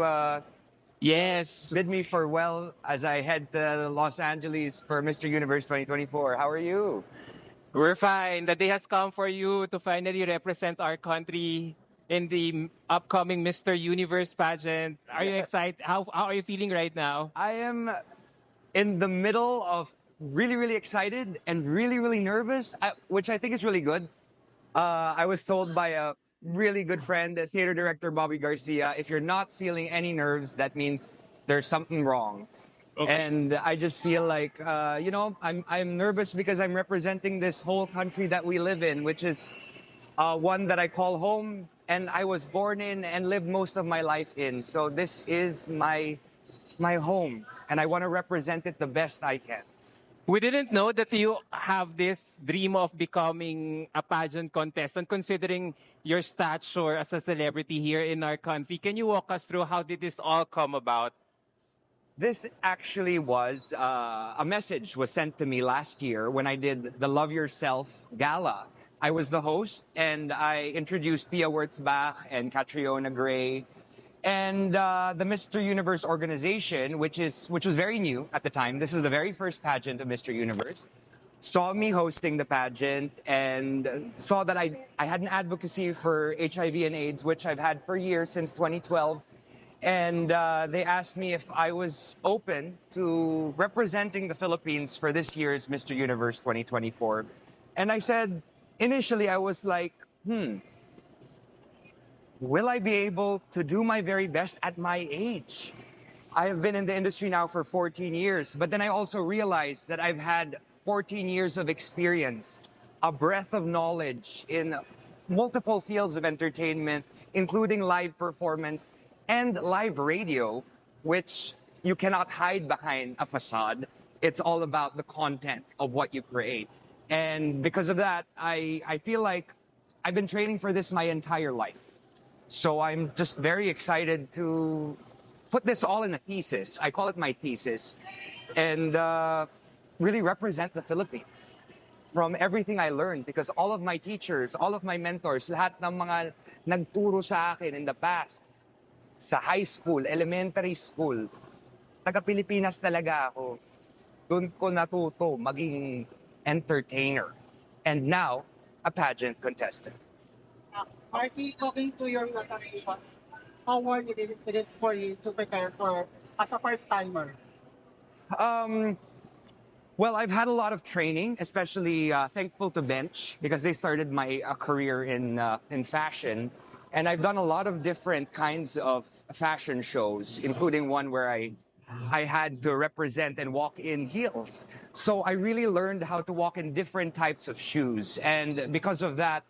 to Yes, bid me farewell as I head to Los Angeles for Mr. Universe 2024. How are you? we're fine. The day has come for you to finally represent our country in the upcoming Mr. Universe pageant. Are you excited? How are you feeling right now? I am in the middle of really excited and really nervous, which I think is really good. I was told by a really good friend, the theater director Bobby Garcia, if you're not feeling any nerves, that means there's something wrong. Okay. And I just feel like, I'm nervous because I'm representing this whole country that we live in, which is one that I call home, and I was born in and lived most of my life in. So this is my home, and I want to represent it the best I can. We didn't know that you have this dream of becoming a pageant contestant, considering your stature as a celebrity here in our country. Can you walk us through how did this all come about? This actually was a message was sent to me last year when I did the Love Yourself Gala. I was the host, and I introduced Pia Wurtzbach and Catriona Gray, and the Mr. Universe organization, which was very new at the time. This is the very first pageant of Mr. Universe. Saw me hosting the pageant and saw that I had an advocacy for HIV and AIDS, which I've had for years since 2012. And they asked me if I was open to representing the Philippines for this year's Mr. Universe 2024. And I said, initially, I was like, will I be able to do my very best at my age? I have been in the industry now for 14 years, but then I also realized that I've had 14 years of experience, a breadth of knowledge in multiple fields of entertainment, including live performance and live radio, which you cannot hide behind a facade. It's all about the content of what you create. And because of that, I feel like I've been training for this my entire life. So I'm just very excited to put this all in a thesis. I call it my thesis. And really represent the Philippines from everything I learned, because all of my teachers, all of my mentors, lahat ng mga nagturo sa akin in the past, sa high school, elementary school, taga-Pilipinas talaga ako. Doon ko natuto maging entertainer. And now, a pageant contestant. Markki, talking to your preparations, how hard it is for you to prepare for as a first-timer? Well, I've had a lot of training, especially thankful to Bench, because they started my career in fashion. And I've done a lot of different kinds of fashion shows, including one where I had to represent and walk in heels. So I really learned how to walk in different types of shoes. And because of that,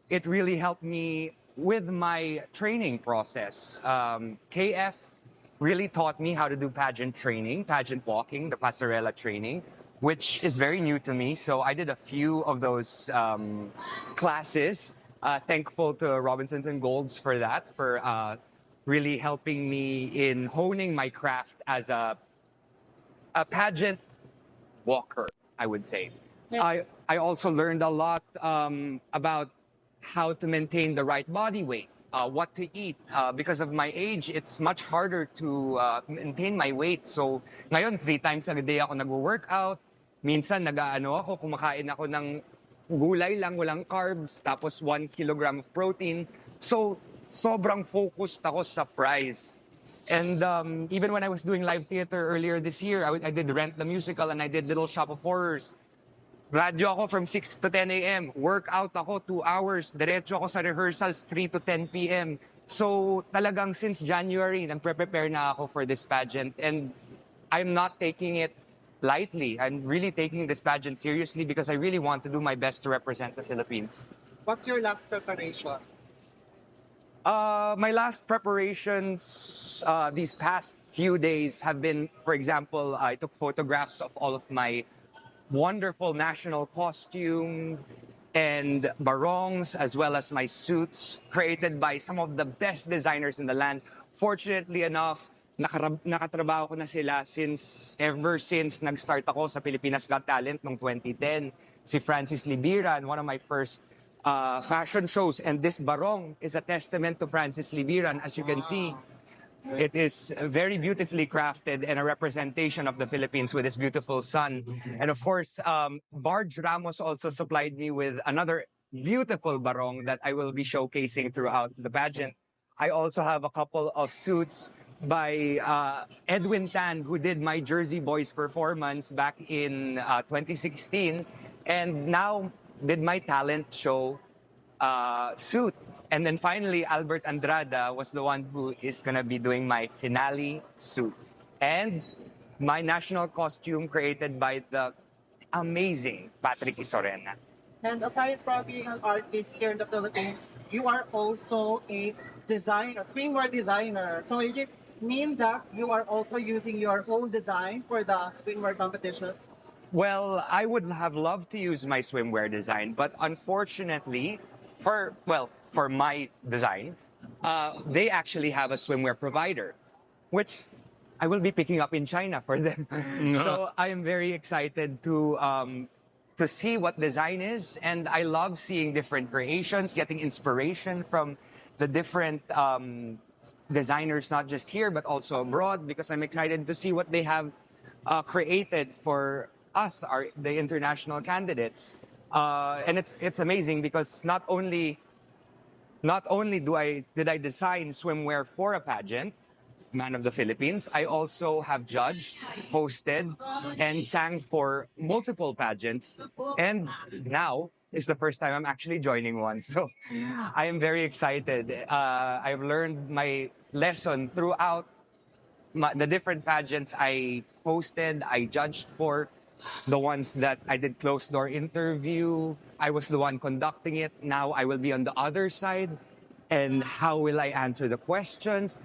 it really helped me with my training process. KF really taught me how to do pageant training, pageant walking, the passerella training, which is very new to me. So I did a few of those classes. Thankful to Robinsons and Golds for that, for really helping me in honing my craft as a pageant walker, I would say. Yeah. I also learned a lot about how to maintain the right body weight, what to eat. Because of my age, it's much harder to maintain my weight. So ngayon, 3 times a day ako nag-workout. Minsan kumakain ako ng gulay lang, walang carbs, tapos 1 kilogram of protein. So, sobrang focused ako sa prize. And even when I was doing live theater earlier this year, I did Rent the Musical and I did Little Shop of Horrors. Radyo ako from 6 to 10 a.m. Workout ako 2 hours. Diretso ako sa rehearsals 3 to 10 p.m. So, talagang since January, nagpre-prepare na ako for this pageant. And I'm not taking it lightly. I'm really taking this pageant seriously because I really want to do my best to represent the Philippines. What's your last preparation? My last preparations these past few days have been, for example, I took photographs of all of my wonderful national costume and barongs, as well as my suits created by some of the best designers in the land. Fortunately enough, nakatrabaho ko na sila ever since nag-start ako sa Pilipinas Got Talent noong 2010. Si Francis Libiran, one of my first fashion shows. And this barong is a testament to Francis Libiran. As you can see, It is very beautifully crafted and a representation of the Philippines with its beautiful sun. And of course, Barge Ramos also supplied me with another beautiful barong that I will be showcasing throughout the pageant. I also have a couple of suits by Edwin Tan, who did my Jersey Boys performance back in 2016, and now did my talent show suit. And then finally, Albert Andrada was the one who is going to be doing my finale suit. And my national costume created by the amazing Patrick Isorena. And aside from being an artist here in the Philippines, you are also a designer, swimwear designer. So is it mean that you are also using your own design for the swimwear competition? Well, I would have loved to use my swimwear design, but unfortunately, for my design, they actually have a swimwear provider, which I will be picking up in China for them. So I am very excited to see what design is, and I love seeing different creations, getting inspiration from the different designers, not just here but also abroad, because I'm excited to see what they have created for us, the international candidates. And it's amazing because not only did I design swimwear for a pageant, Man of the Philippines, I also have judged, hosted, and sang for multiple pageants. And now is the first time I'm actually joining one. So I am very excited. I've learned my lesson throughout the different pageants I hosted, I judged for. The ones that I did closed door interview, I was the one conducting it. Now I will be on the other side. And how will I answer the questions?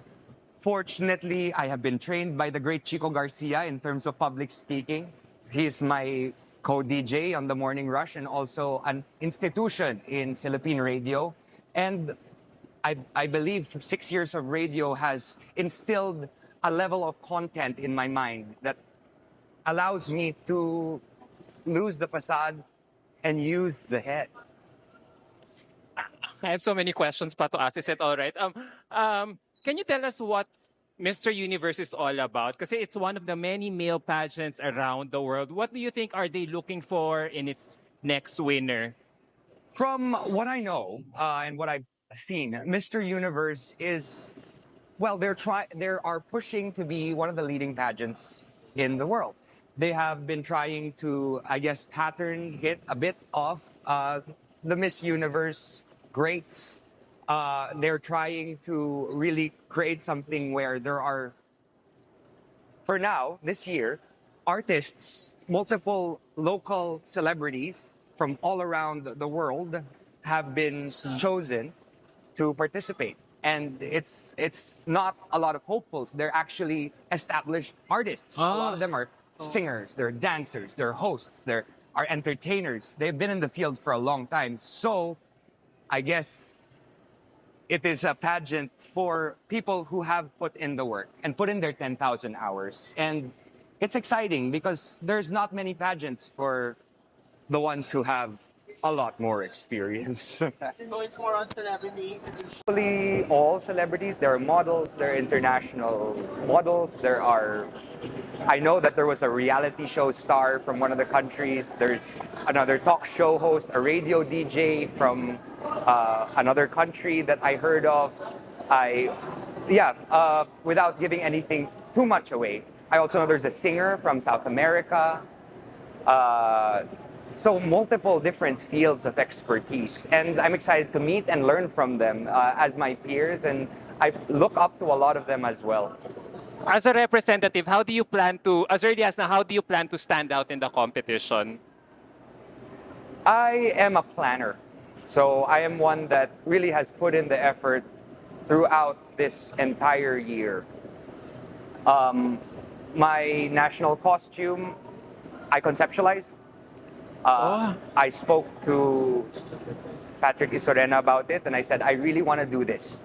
Fortunately, I have been trained by the great Chico Garcia in terms of public speaking. He's my co-DJ on the Morning Rush and also an institution in Philippine radio. And I believe 6 years of radio has instilled a level of content in my mind that allows me to lose the facade and use the head. I have so many questions pa to ask. Is it all right? Can you tell us what Mr. Universe is all about? Because it's one of the many male pageants around the world. What do you think are they looking for in its next winner? From what I know and what I've seen, Mr. Universe is, well, they are pushing to be one of the leading pageants in the world. They have been trying to, I guess, pattern hit a bit off the Miss Universe greats. They're trying to really create something where there are, for now, this year, artists, multiple local celebrities from all around the world have been chosen to participate. And it's not a lot of hopefuls. They're actually established artists. A lot of them are singers, they're dancers, they're hosts, they're are entertainers. They've been in the field for a long time. So I guess it is a pageant for people who have put in the work and put in their 10,000 hours. And it's exciting because there's not many pageants for the ones who have a lot more experience. So it's more on celebrity. Actually, all celebrities, there are models, there are international models, I know that there was a reality show star from one of the countries, there's another talk show host, a radio DJ from another country that I heard of. Without giving anything too much away, I also know there's a singer from South America. So multiple different fields of expertise, and I'm excited to meet and learn from them as my peers, and I look up to a lot of them as well. As a representative, how do you plan to, as early as now, how do you plan to stand out in the competition? I am a planner, so I am one that really has put in the effort throughout this entire year. My national costume, I conceptualized. I spoke to Patrick Isorena about it, and I said, I really want to do this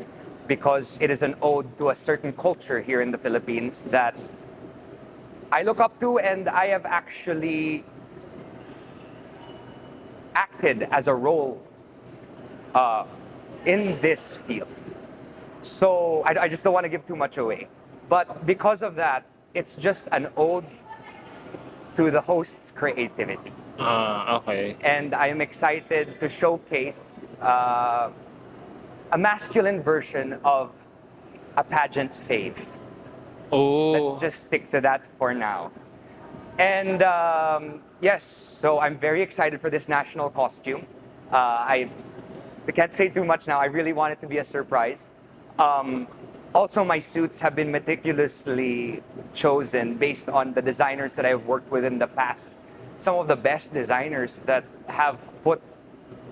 because it is an ode to a certain culture here in the Philippines that I look up to, and I have actually acted as a role in this field. So I just don't want to give too much away. But because of that, it's just an ode to the host's creativity. Okay. And I'm excited to showcase a masculine version of a pageant faith. Oh. Let's just stick to that for now. And yes, so I'm very excited for this national costume. I can't say too much now. I really want it to be a surprise. Also, my suits have been meticulously chosen based on the designers that I've worked with in the past. Some of the best designers that have put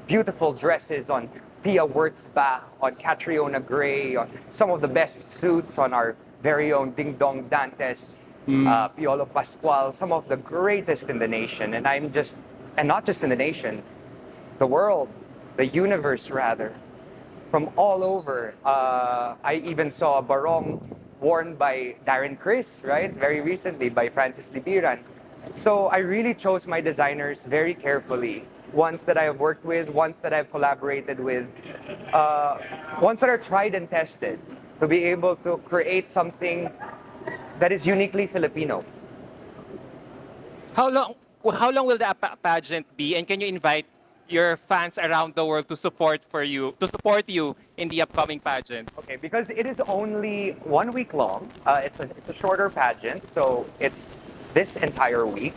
beautiful dresses on Pia Wurtzbach, on Catriona Gray, on some of the best suits on our very own Ding Dong Dantes, Piolo Pascual, some of the greatest in the nation. And and not just in the nation, the world, the universe rather, from all over. I even saw a barong worn by Darren Criss, right? Very recently by Francis Libiran. So I really chose my designers very carefully. Ones that I have worked with, ones that I've collaborated with, ones that are tried and tested to be able to create something that is uniquely Filipino. How long will the pageant be, and can you invite your fans around the world to support you in the upcoming pageant? Okay, because it is only 1 week long. It's a shorter pageant, so it's this entire week.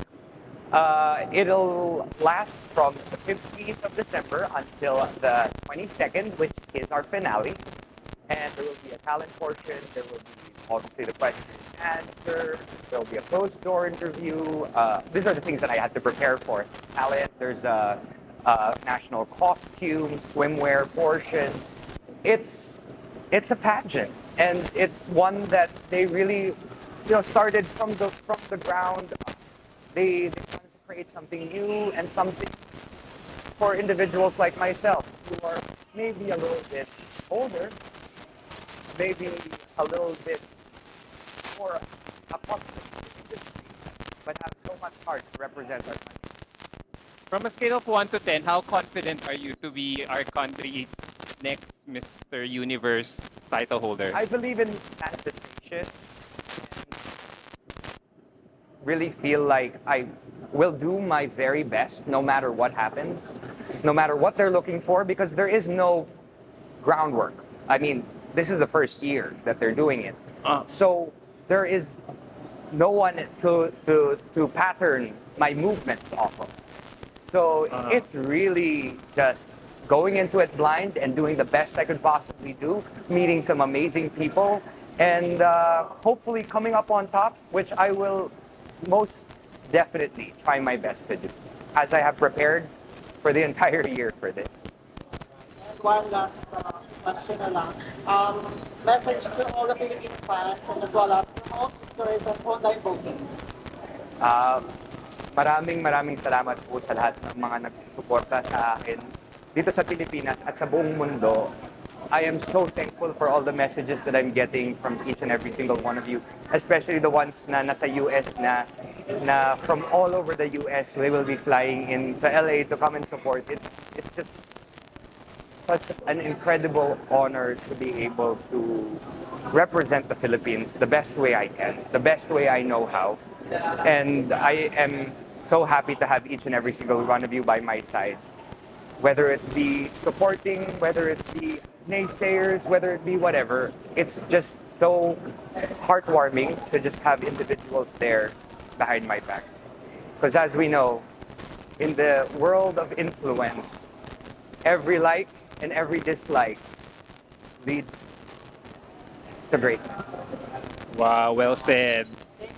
It'll last from the 15th of December until the 22nd, which is our finale. And there will be a talent portion. There will be obviously the question and answer. There will be a closed door interview. These are the things that I had to prepare for. Talent. There's a national costume, swimwear portion. It's a pageant, and it's one that they really, started from the ground. They wanted to create something new and something for individuals like myself who are maybe a little bit older, maybe a little bit more accustomed to the industry, but have so much heart to represent our country. From a scale of 1 to 10, how confident are you to be our country's next Mr. Universe title holder? I believe in manifestation. Really feel like I will do my very best no matter what happens, no matter what they're looking for, because there is no groundwork. I mean, this is the first year that they're doing it. So there is no one to pattern my movements off of. So it's really just going into it blind and doing the best I could possibly do, meeting some amazing people, and hopefully coming up on top, which I will most definitely try my best to do, as I have prepared for the entire year for this. One last question na lang. Message to all the Philippine fans and as well as to all visitors and online booking. Maraming salamat po sa lahat ng mga nagsusuporta sa akin dito sa Pilipinas at sa buong mundo. I am so thankful for all the messages that I'm getting from each and every single one of you, especially the ones na nasa US na from all over the US. They will be flying in to LA to come and support it. It's just such an incredible honor to be able to represent the Philippines the best way I can, the best way I know how. And I am so happy to have each and every single one of you by my side. Whether it be supporting, whether it be naysayers, whether it be whatever, it's just so heartwarming to just have individuals there behind my back. Because as we know, in the world of influence, every like and every dislike leads to greatness. Wow, well said.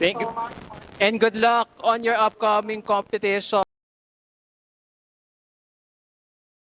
Thank you so much. And good luck on your upcoming competition.